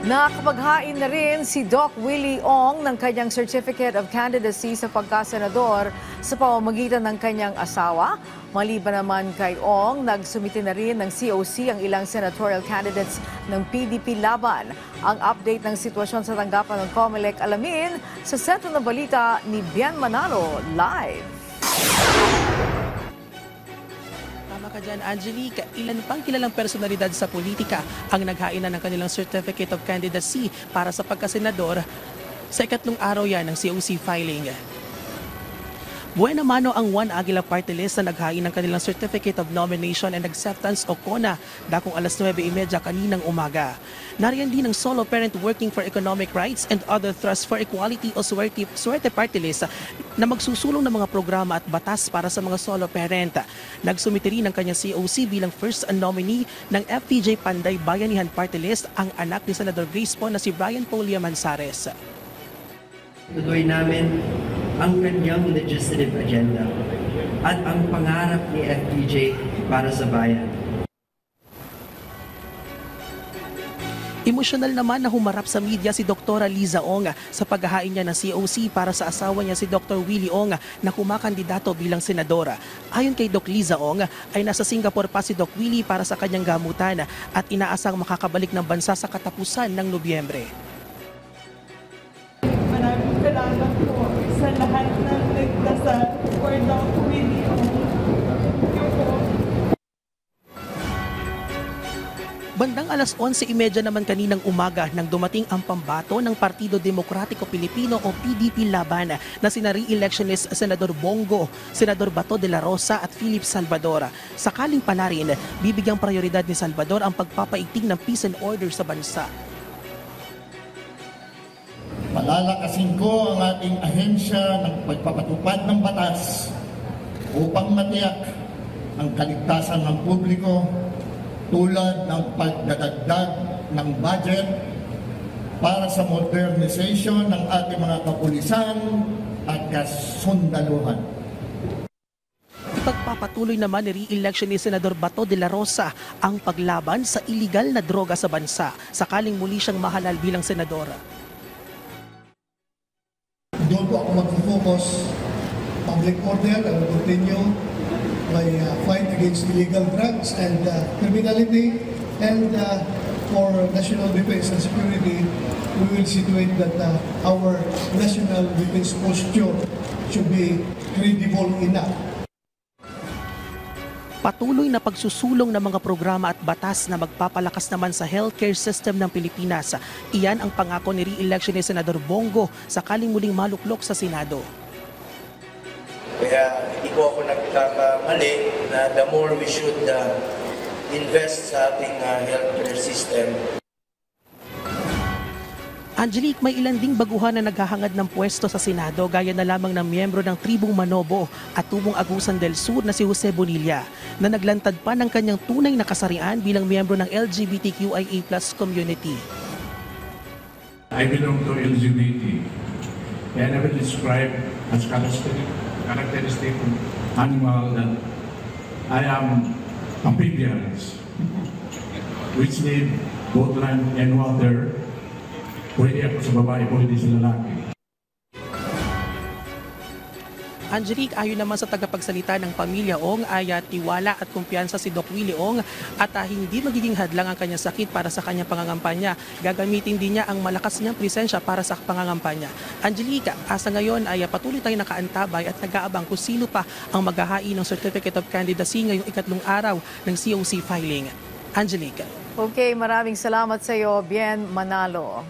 Nakapaghain na rin si Doc Willie Ong ng kanyang Certificate of Candidacy sa pagkasenador sa pamamagitan ng kanyang asawa. Maliban naman kay Ong, nagsumite na rin ng COC ang ilang senatorial candidates ng PDP laban. Ang update ng sitwasyon sa tanggapan ng COMELEC alamin sa Sentro ng Balita ni Bien Manalo live. Tama ka dyan, Angelique. Ilan pang kilalang personalidad sa politika ang naghain na ng kanilang Certificate of Candidacy para sa pagkasenador sa ikatlong araw yan ng COC filing. Buena mano ang One Aguila Party List na naghain ng kanilang Certificate of Nomination and Acceptance o CONA dakong alas 9:30 kaninang umaga. Nariyan din ang Solo Parent Working for Economic Rights and Other Thrusts for Equality o Swerte Party List na magsusulong ng mga programa at batas para sa mga solo parent. Nagsumite rin ang kanyang COC bilang first nominee ng FPJ Panday Bayanihan Party List ang anak ni Senador Grace Poe na si Brian Paulia Manzares. Tuloy namin ang kanyang legislative agenda at ang pangarap ni FPJ para sa bayan. Emosyonal naman na humarap sa media si Dr. Liza Ong sa paghahain niya ng COC para sa asawa niya si Dr. Willie Ong na kumakandidato bilang senadora. Ayon kay Doc Liza Ong ay nasa Singapore pa si Doc Willie para sa kanyang gamutan at inaasang makakabalik ng bansa sa katapusan ng Nobyembre. Maraming salamat po sa lahat ng nagdasal for Dr. Willie Ong. Bandang alas 11:30 naman kaninang umaga nang dumating ang pambato ng Partido Demokratiko Pilipino o PDP laban na sina re-electionist Senador Bongo, Senador Bato de la Rosa at Philip Salvador. Sakaling palarin, bibigyang prioridad ni Salvador ang pagpapaigting ng peace and order sa bansa. Palalakasin ko ang ating ahensya ng pagpapatupad ng batas upang matiyak ang kaligtasan ng publiko tulad ng pagdadagdag ng budget para sa modernization ng ating mga kapulisan at kasundaluhan. Ipagpapatuloy naman ni re-election ni Senador Bato de la Rosa ang paglaban sa iligal na droga sa bansa sakaling muli siyang mahalal bilang senador. Doon po ako mag-focus. Public order, I will continue my fight against illegal drugs and criminality, and for national defense and security, we will situate that our national defense posture should be credible enough. Patuloy na pagsusulong ng mga programa at batas na magpapalakas naman sa healthcare system ng Pilipinas. Iyan ang pangako ni re-election ni Senador Bongo sakaling muling maluklok sa Senado. Kaya hindi ko ako nagkakamali na the more we should invest sa ating healthcare system. Angelique, may ilan ding baguhan na naghahangad ng pwesto sa Senado gaya na lamang ng miyembro ng Tribong Manobo at Tubong Agusan del Sur na si Jose Bonilla na naglantad pa ng kanyang tunay na kasarian bilang miyembro ng LGBTQIA+ community. I belong to LGBT and I will describe as characteristic animal that I am amphibians which need both land and water. Pwede ako sa babae, pwede sa lalaki. Angelique, ayon naman sa tagapagsalita ng pamilya Ong ay tiwala at kumpiyansa si Doc Willie Ong at hindi magiging hadlang ang kanyang sakit para sa kanyang pangangampanya. Gagamitin din niya ang malakas niyang presensya para sa pangangampanya. Angelique, sa ngayon ay patuloy tayong nakaantabay at nag-aabang kung sino pa ang maghahain ng Certificate of Candidacy ngayong ikatlong araw ng COC filing. Angelique. Okay, maraming salamat sa iyo, Bien Manalo.